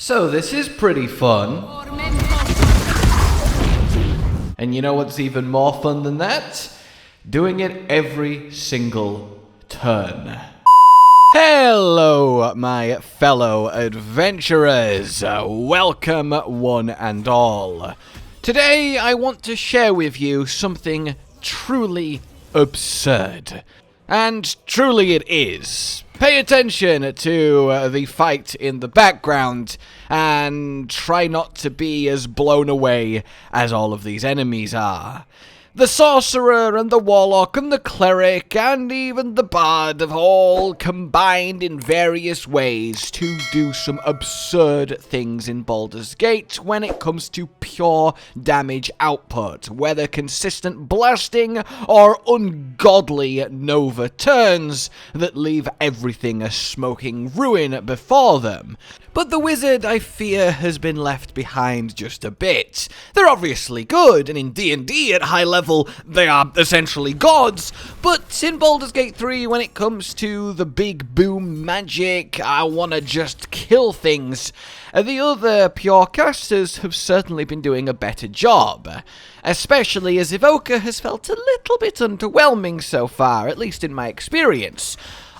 So this is pretty fun. And you know what's even more fun than that? Doing it every single turn. Hello, my fellow adventurers. Welcome, one and all. Today, I want to share with you something truly absurd. And truly it is. Pay attention to the fight in the background and try not to be as blown away as all of these enemies are. The Sorcerer and the Warlock and the Cleric and even the Bard have all combined in various ways to do some absurd things in Baldurs Gate when it comes to pure damage output, whether consistent blasting or ungodly Nova turns that leave everything a smoking ruin before them. But the wizard, I fear, has been left behind just a bit. They're obviously good, and in D&D at high level, they are essentially gods, but in Baldurs Gate 3, when it comes to the big boom magic, I wanna just kill things, the other pure casters have certainly been doing a better job. Especially as Evoker has felt a little bit underwhelming so far, at least in my experience.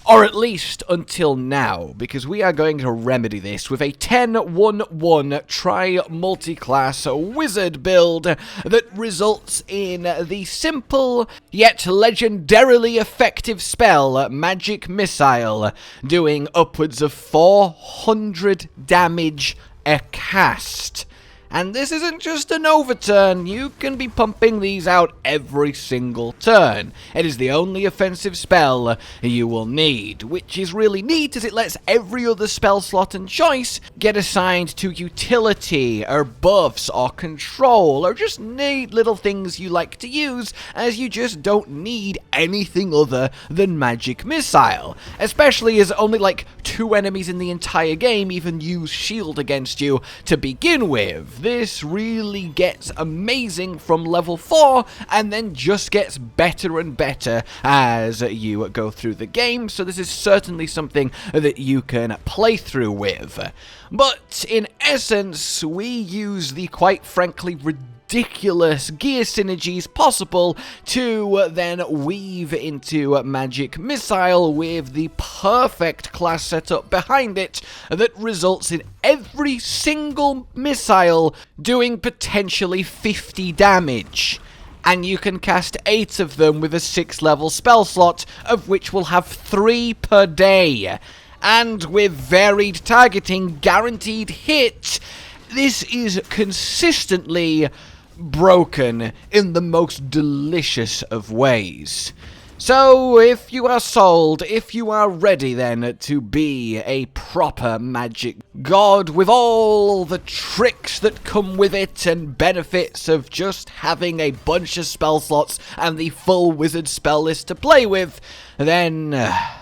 Or at least until now, because we are going to remedy this with a 10-1-1 tri-multiclass wizard build that results in the simple yet legendarily effective spell Magic Missile, doing upwards of 400 damage a cast. And this isn't just an overturn, you can be pumping these out every single turn. It is the only offensive spell you will need, which is really neat as it lets every other spell slot and choice get assigned to utility, or buffs, or control, or just neat little things you like to use, as you just don't need anything other than Magic Missile. Especially as only like 2 enemies in the entire game even use shield against you to begin with. This really gets amazing from level 4 and then just gets better and better as you go through the game, so this is certainly something that you can play through with. But in essence, we use the quite frankly ridiculous gear synergies possible to then weave into Magic Missile with the perfect class setup behind it that results in every single missile doing potentially 50 damage. And you can cast 8 of them with a 6-level spell slot, of which will have 3 per day. And with varied targeting guaranteed hit, this is consistently broken in the most delicious of ways. So, if you are sold, if you are ready then to be a proper magic god with all the tricks that come with it and benefits of just having a bunch of spell slots and the full wizard spell list to play with, then,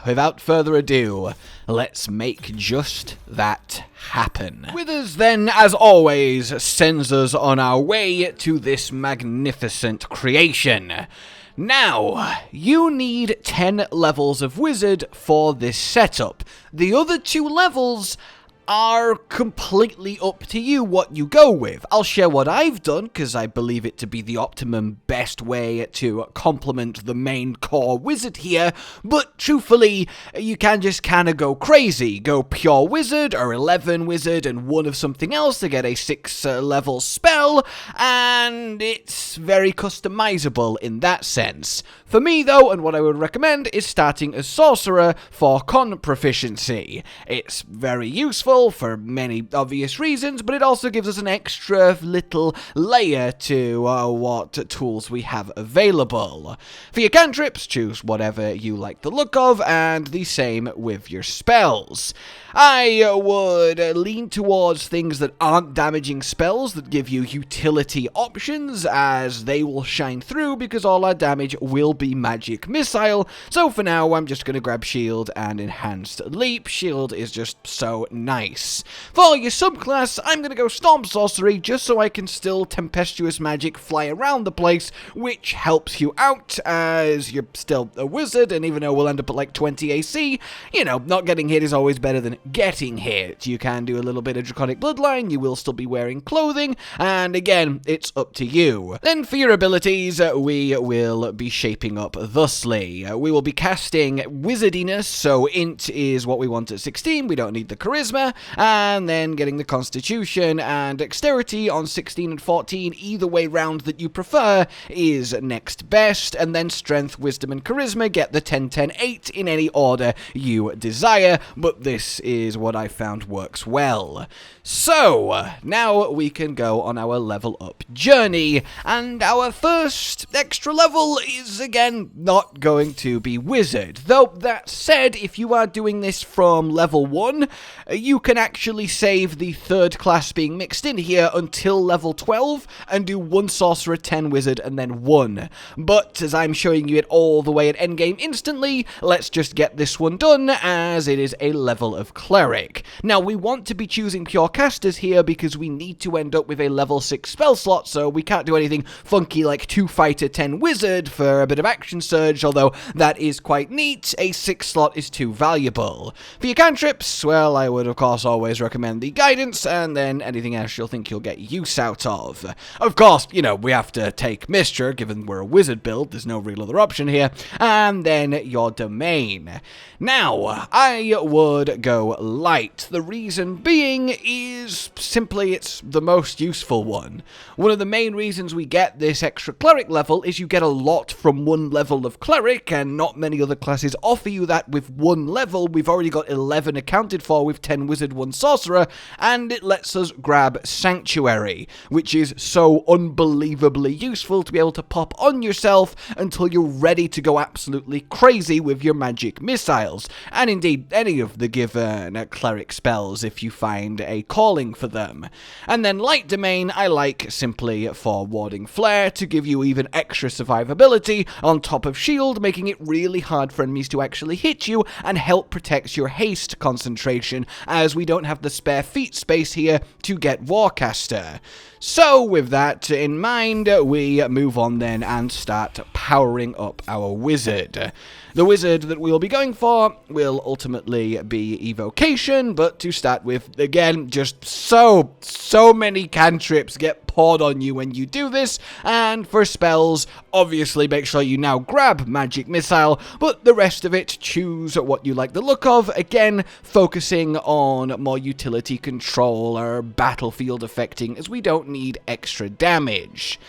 without further ado, let's make just that happen. With us then, as always, sends us on our way to this magnificent creation. Now, you need 10 levels of wizard for this setup. The other 2 levels are completely up to you what you go with. I'll share what I've done, because I believe it to be the optimum best way to complement the main core wizard here, but truthfully, you can just kinda go crazy. Go pure wizard, or 11 wizard, and 1 of something else to get a 6-level spell, and it's very customizable in that sense. For me though, and what I would recommend, is starting as Sorcerer for con proficiency. It's very useful for many obvious reasons, but it also gives us an extra little layer to what tools we have available. For your cantrips, choose whatever you like the look of, and the same with your spells. I would lean towards things that aren't damaging spells that give you utility options, as they will shine through because all our damage will be Magic Missile. So for now, I'm just going to grab Shield and Enhanced Leap. Shield is just so nice nice. For your subclass, I'm going to go Storm Sorcery just so I can still Tempestuous Magic fly around the place, which helps you out as you're still a wizard, and even though we'll end up at like 20 AC, you know, not getting hit is always better than getting hit. You can do a little bit of Draconic Bloodline, you will still be wearing clothing, and again, it's up to you. Then for your abilities, we will be shaping up thusly. We will be casting Wizardiness, so Int is what we want at 16, we don't need the Charisma, and then getting the Constitution and Dexterity on 16 and 14, either way round that you prefer, is next best, and then Strength, Wisdom, and Charisma get the 10, 10, 8 in any order you desire, but this is what I found works well. So, now we can go on our level up journey, and our first extra level is again not going to be Wizard. Though that said, if you are doing this from level 1, you can actually save the third class being mixed in here until level 12 and do 1 Sorcerer, 10 Wizard, and then 1. But as I'm showing you it all the way at endgame instantly, let's just get this one done as it is a level of Cleric. Now we want to be choosing pure casters here because we need to end up with a level 6 spell slot, so we can't do anything funky like 2 Fighter, 10 Wizard for a bit of action surge, although that is quite neat. A 6 slot is too valuable. For your cantrips, well, I would of course always recommend the Guidance, and then anything else you'll think you'll get use out of. Of course, you know, we have to take Misture, given we're a wizard build, there's no real other option here, and then your Domain. Now, I would go Light. The reason being is simply it's the most useful one. One of the main reasons we get this extra Cleric level is you get a lot from 1 level of Cleric, and not many other classes offer you that with 1 level. We've already got 11 accounted for with 10 Wizard, 1 Sorcerer, and it lets us grab Sanctuary, which is so unbelievably useful to be able to pop on yourself until you're ready to go absolutely crazy with your magic missiles, and indeed any of the given Cleric spells if you find a calling for them. And then Light Domain I like simply for warding flare to give you even extra survivability on top of shield, making it really hard for enemies to actually hit you, and help protect your haste concentration as we don't have the spare feat space here to get Warcaster. So with that in mind, we move on then and start powering up our wizard. The wizard that we'll be going for will ultimately be evocation, but to start with, again, just so many cantrips get poured on you when you do this, and for spells, obviously make sure you now grab Magic Missile, but the rest of it, choose what you like the look of, again, focusing on more utility control or battlefield affecting, as we don't need extra damage.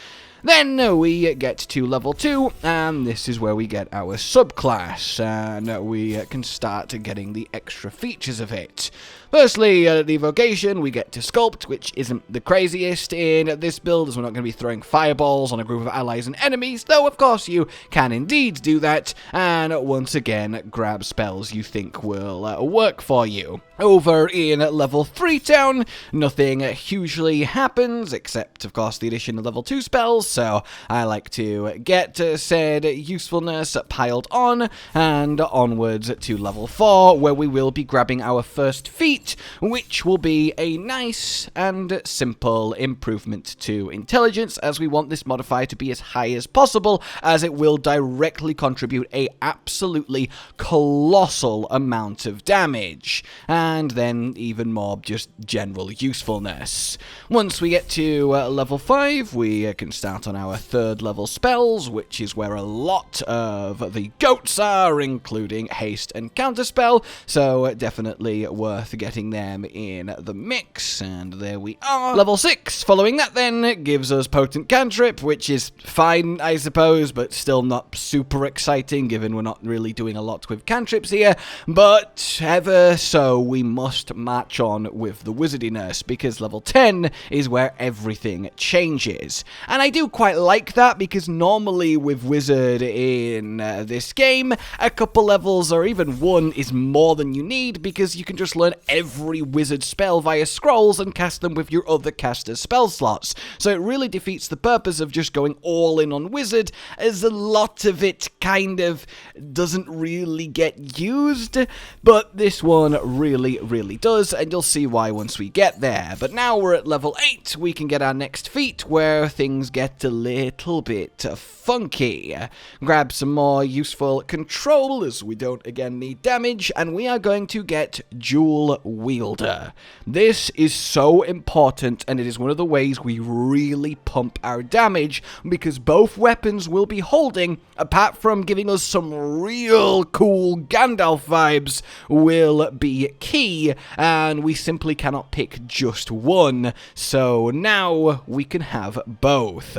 Then we get to level 2, and this is where we get our subclass, and we can start getting the extra features of it. Firstly, the evocation, we get to Sculpt, which isn't the craziest in this build, as we're not going to be throwing fireballs on a group of allies and enemies, though of course you can indeed do that, and once again, grab spells you think will work for you. Over in level 3 town, nothing hugely happens, except of course the addition of level 2 spells, so I like to get said usefulness piled on, and onwards to level 4, where we will be grabbing our first feat, which will be a nice and simple improvement to intelligence, as we want this modifier to be as high as possible, as it will directly contribute a absolutely colossal amount of damage, and then even more just general usefulness. Once we get to level 5, we can start on our 3rd level spells, which is where a lot of the goats are, including haste and counterspell, so definitely worth getting them in the mix, and there we are. Level 6, following that then, gives us Potent Cantrip, which is fine, I suppose, but still not super exciting, given we're not really doing a lot with cantrips here, but ever so, we must march on with the Wizardiness, because level 10 is where everything changes. And I do quite like that, because normally with Wizard in this game, a couple levels, or even 1, is more than you need, because you can just learn every wizard spell via scrolls and cast them with your other caster's spell slots. So it really defeats the purpose of just going all in on wizard, as a lot of it kind of doesn't really get used, but this one really, really does, and you'll see why once we get there. But now we're at level 8, we can get our next feat where things get a little bit funky. Grab some more useful control, as we don't again need damage, and we are going to get Dual Wielder. This is so important, and it is one of the ways we really pump our damage, because both weapons will be holding, apart from giving us some real cool Gandalf vibes, will be key, and we simply cannot pick just one, so now we can have both.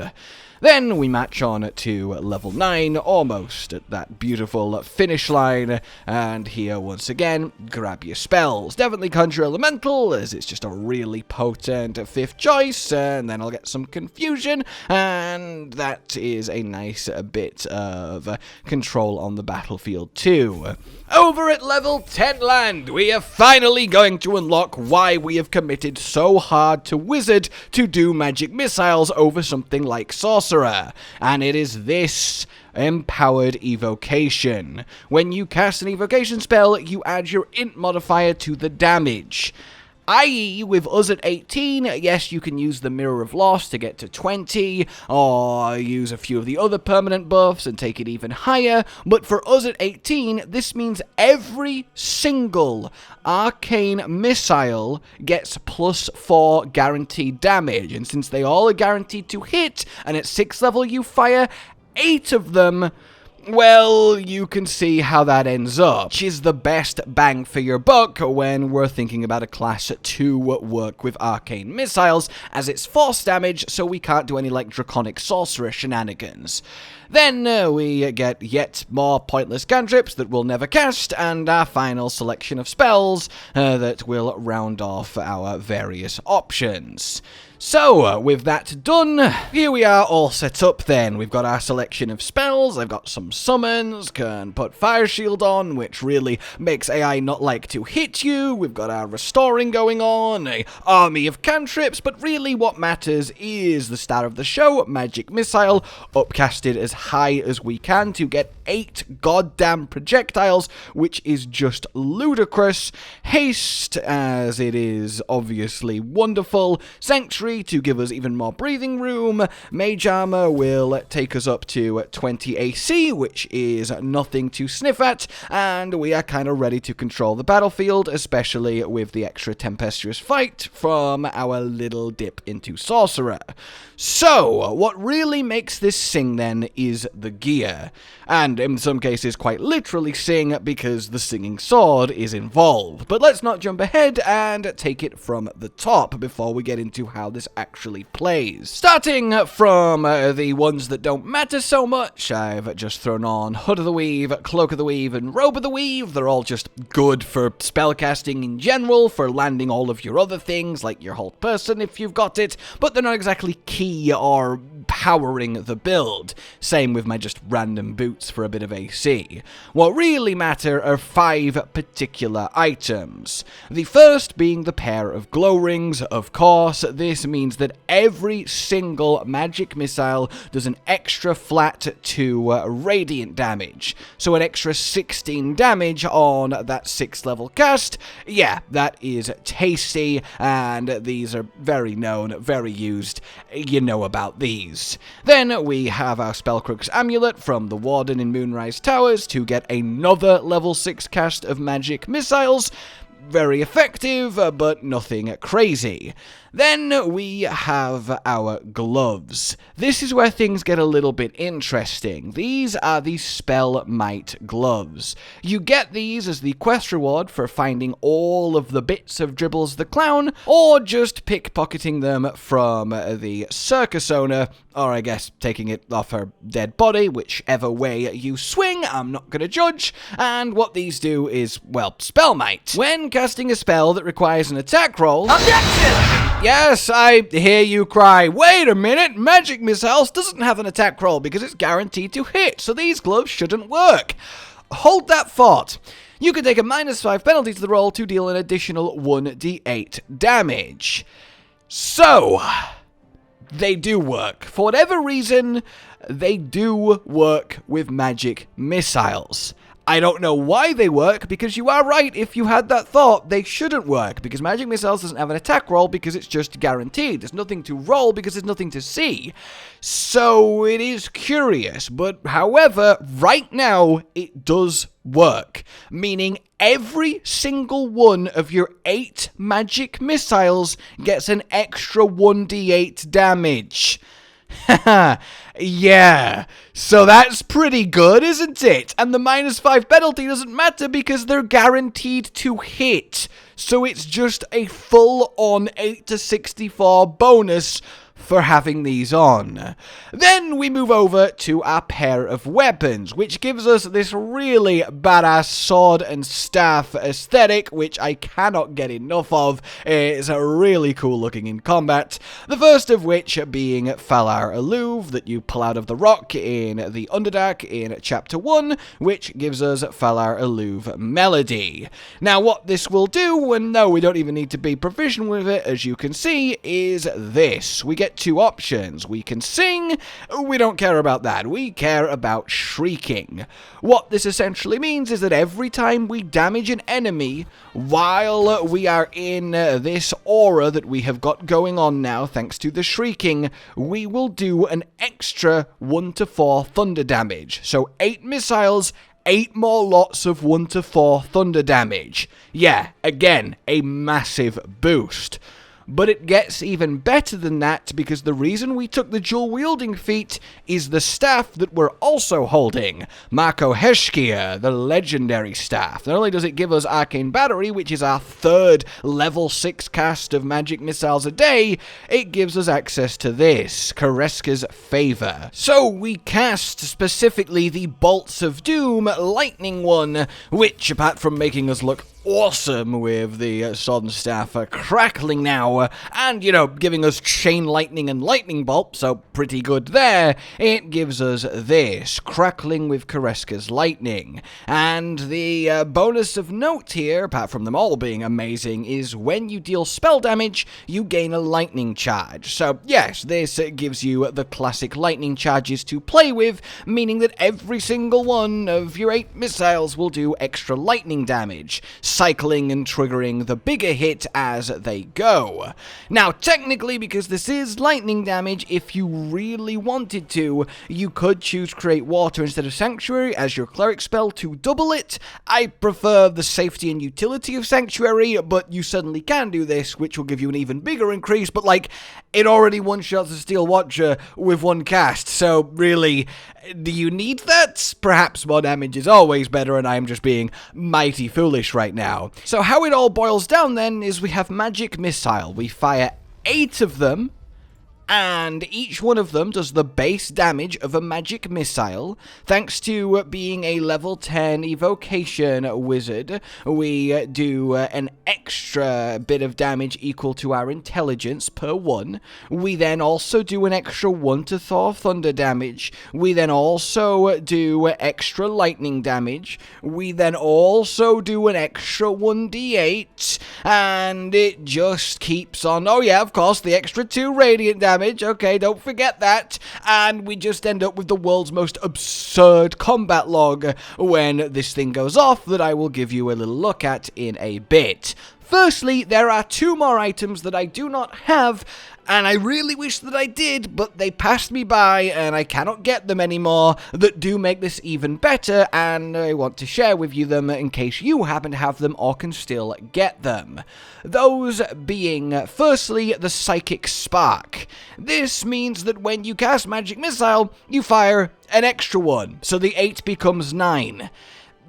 Then we match on to level 9, almost at that beautiful finish line, and here once again, grab your spells. Definitely Conjure Elemental, as it's just a really potent 5th choice, and then I'll get some Confusion, and that is a nice bit of control on the battlefield too. Over at level 10 land, we are finally going to unlock why we have committed so hard to Wizard to do magic missiles over something like Sorcerer, and it is this empowered evocation. When you cast an evocation spell, you add your int modifier to the damage. I.e., with us at 18, yes, you can use the Mirror of Loss to get to 20, or use a few of the other permanent buffs and take it even higher, but for us at 18, this means every single arcane missile gets +4 guaranteed damage, and since they all are guaranteed to hit, and at 6th level you fire 8 of them, well, you can see how that ends up, which is the best bang for your buck when we're thinking about a class to work with arcane missiles, as it's force damage, so we can't do any like draconic sorcerer shenanigans. Then we get yet more pointless cantrips that we'll never cast, and our final selection of spells that will round off our various options. So, with that done, here we are all set up then. We've got our selection of spells, I've got some summons, can put Fire Shield on, which really makes AI not like to hit you. We've got our restoring going on, a army of cantrips, but really what matters is the star of the show, Magic Missile, upcasted as high as we can to get 8 goddamn projectiles, which is just ludicrous. Haste, as it is obviously wonderful. Sanctuary to give us even more breathing room. Mage Armor will take us up to 20 AC, which is nothing to sniff at, and we are kind of ready to control the battlefield, especially with the extra tempestuous fight from our little dip into Sorcerer. So, what really makes this sing then is the gear, and in some cases quite literally sing because the singing sword is involved. But let's not jump ahead and take it from the top before we get into how this actually plays. Starting from the ones that don't matter so much, I've just thrown on Hood of the Weave, Cloak of the Weave, and Robe of the Weave. They're all just good for spellcasting in general, for landing all of your other things, like your Hold Person if you've got it, but they're not exactly key or powering the build. Same with my just random boots for a bit of AC. What really matter are 5 particular items. The first being the pair of glow rings. Of course, this means that every single magic missile does an extra flat 2 radiant damage. So an extra 16 damage on that 6th level cast. Yeah, that is tasty, and these are very known, very used. You know about these. Then we have our Spellcrook's Amulet from the Warden in Moonrise Towers to get another level 6 cast of magic missiles. Very effective, but nothing crazy. Then we have our gloves. This is where things get a little bit interesting. These are the Spell Might gloves. You get these as the quest reward for finding all of the bits of Dribbles the Clown, or just pickpocketing them from the circus owner, or I guess taking it off her dead body, whichever way you swing, I'm not gonna judge. And what these do is, well, Spell Might. When casting a spell that requires an attack roll... Objection! Yes, I hear you cry, wait a minute, Magic Missiles doesn't have an attack roll because it's guaranteed to hit, so these gloves shouldn't work. Hold that thought. You can take a -5 penalty to the roll to deal an additional 1d8 damage. So, they do work. For whatever reason, they do work with Magic Missiles. I don't know why they work, because you are right, if you had that thought, they shouldn't work, because Magic Missiles doesn't have an attack roll because it's just guaranteed. There's nothing to roll because there's nothing to see. So it is curious, but however, right now, it does work, meaning every single one of your 8 magic missiles gets an extra 1d8 damage. Haha, yeah, so that's pretty good, isn't it? And the -5 penalty doesn't matter because they're guaranteed to hit. So it's just a full-on 8 to 64 bonus for having these on. Then we move over to our pair of weapons, which gives us this really badass sword and staff aesthetic, which I cannot get enough of. It's really cool looking in combat. The first of which being Falar Alluve, that you pull out of the rock in the Underdark in Chapter 1, which gives us Falar Alluve Melody. Now what this will do, and no, we don't even need to be proficient with it, as you can see, is this. We get 2 options. We can sing. We don't care about that. We care about shrieking. What this essentially means is that every time we damage an enemy while we are in this aura that we have got going on now thanks to the shrieking, we will do an extra 1 to 4 thunder damage. So 8 missiles, 8 more lots of 1 to 4 thunder damage. Yeah, again, a massive boost. But it gets even better than that, because the reason we took the dual-wielding feat is the staff that we're also holding, Marco Heshkia, the legendary staff. Not only does it give us Arcane Battery, which is our 3rd level 6 cast of magic missiles a day, it gives us access to this, Kareska's Favor. So we cast specifically the Bolts of Doom lightning one, which, apart from making us look awesome with the sword and staff crackling now, and, you know, giving us chain lightning and lightning bolt, so pretty good there, it gives us this, crackling with Kareska's lightning. And the bonus of note here, apart from them all being amazing, is when you deal spell damage, you gain a lightning charge. So yes, this gives you the classic lightning charges to play with, meaning that every single one of your 8 missiles will do extra lightning damage, cycling and triggering the bigger hit as they go. Now, technically, because this is lightning damage, if you really wanted to, you could choose Create Water instead of Sanctuary as your Cleric spell to double it. I prefer the safety and utility of Sanctuary, but you certainly can do this, which will give you an even bigger increase, but like, it already one-shots a Steel Watcher with 1 cast, so really, do you need that? Perhaps more damage is always better, and I am just being mighty foolish right now. So how it all boils down then is we have Magic Missile. We fire 8 of them, and each one of them does the base damage of a magic missile. Thanks to being a level 10 evocation wizard, we do an extra bit of damage equal to our intelligence per 1. We then also do an extra 1 to 4 thunder damage. We then also do extra lightning damage. We then also do an extra 1d8, and it just keeps on. Oh yeah, of course, the extra 2 radiant damage. Okay, don't forget that. And we just end up with the world's most absurd combat log when this thing goes off that I will give you a little look at in a bit. Firstly, there are 2 more items that I do not have, and I really wish that I did, but they passed me by and I cannot get them anymore, that do make this even better, and I want to share with you them in case you happen to have them or can still get them. Those being, firstly, the Psychic Spark. This means that when you cast Magic Missile, you fire an extra 1, so the 8 becomes 9.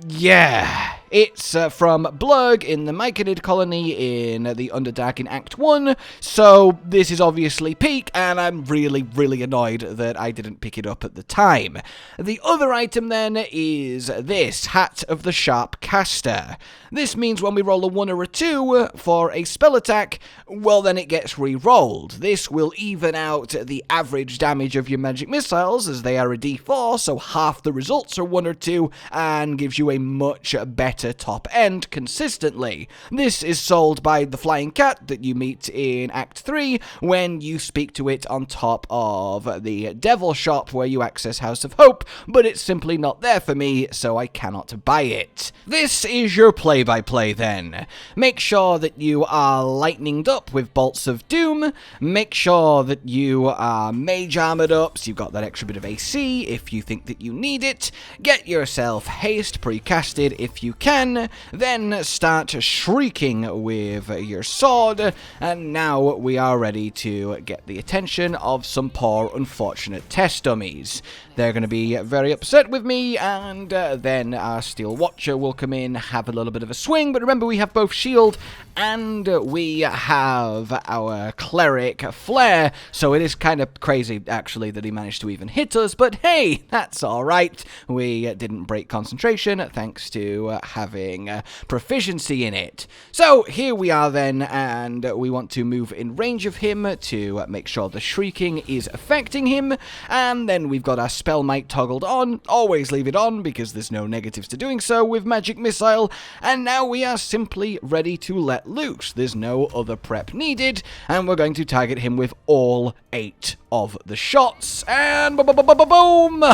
Yeah, it's from Blurg in the Myconid colony in the Underdark in Act 1, so this is obviously peak, and I'm really annoyed that I didn't pick it up at the time. The other item then is this, Hat of the Sharp Caster. This means when we roll a 1 or a 2 for a spell attack, well then it gets re-rolled. This will even out the average damage of your magic missiles, as they are a d4, so half the results are 1 or 2, and gives you a much better better top end consistently. This is solved by the flying cat that you meet in Act 3 when you speak to it on top of the Devil Shop where you access House of Hope, but it's simply not there for me, so I cannot buy it. This is your play-by-play then. Make sure that you are lightninged up with Bolts of Doom. Make sure that you are mage armored up, so you've got that extra bit of AC if you think that you need it. Get yourself haste pre-casted if you can. Then start shrieking with your sword. And now we are ready to get the attention of some poor unfortunate test dummies. They're going to be very upset with me, and then our Steel Watcher will come in, have a little bit of a swing, but remember we have both shield and we have our Cleric Flare, so it is kind of crazy actually that he managed to even hit us, but hey, that's alright. We didn't break concentration thanks to having proficiency in it. So here we are then, and we want to move in range of him to make sure the shrieking is affecting him, and then we've got our Spell Might toggled on. Always leave it on because there's no negatives to doing so with Magic Missile, and now we are simply ready to let loose. There's no other prep needed, and we're going to target him with all 8 of the shots, and boom!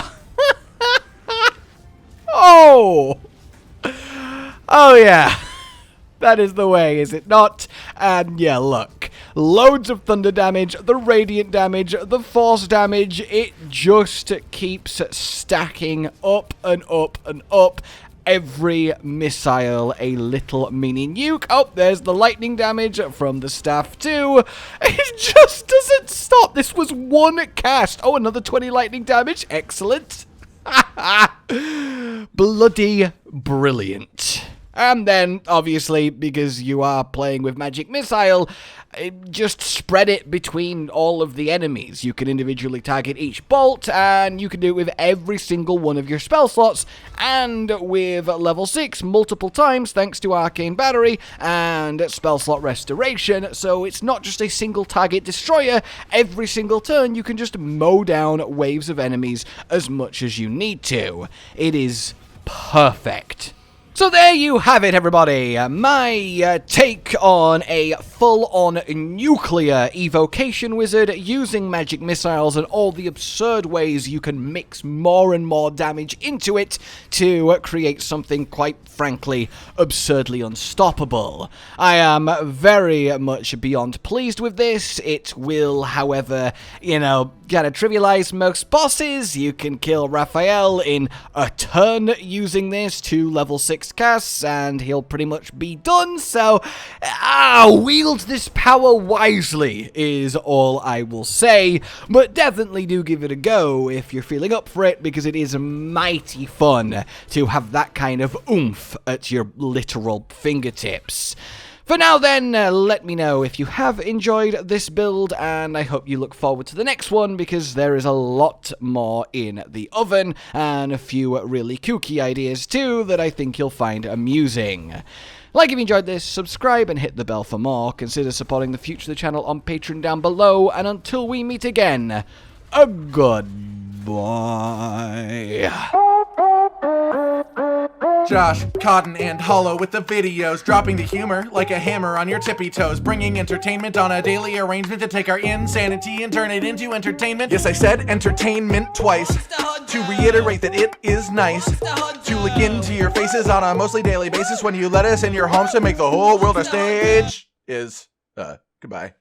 Oh! Oh yeah! That is the way, is it not? And yeah, look. Loads of thunder damage, the radiant damage, the force damage, it just keeps stacking up and up and up. Every missile a little mini nuke. Oh, there's the lightning damage from the staff too. It just doesn't stop. This was one cast. Oh, another 20 lightning damage. Excellent. Bloody brilliant. And then, obviously, because you are playing with Magic Missile, just spread it between all of the enemies. You can individually target each bolt, and you can do it with every single one of your spell slots, and with level 6 multiple times, thanks to Arcane Battery and Spell Slot Restoration, so it's not just a single target destroyer. Every single turn, you can just mow down waves of enemies as much as you need to. It is perfect. So there you have it, everybody. My take on a full-on nuclear evocation wizard using magic missiles and all the absurd ways you can mix more and more damage into it to create something quite frankly absurdly unstoppable. I am very much beyond pleased with this. It will, however, kind of trivialize most bosses. You can kill Raphael in a turn using this, 2 level 6 casts, and he'll pretty much be done. So, wield this power wisely is all I will say. But definitely do give it a go if you're feeling up for it, because it is mighty fun to have that kind of oomph at your literal fingertips. For now then, let me know if you have enjoyed this build, and I hope you look forward to the next one, because there is a lot more in the oven, and a few really kooky ideas too that I think you'll find amusing. Like if you enjoyed this, subscribe and hit the bell for more. Consider supporting the future of the channel on Patreon down below, and until we meet again, a goodbye. Josh, Cotton, and Hollow with the videos, dropping the humor like a hammer on your tippy toes, bringing entertainment on a daily arrangement to take our insanity and turn it into entertainment. Yes, I said entertainment twice, to reiterate that it is nice to look into your faces on a mostly daily basis when you let us in your homes to make the whole world a stage. Goodbye.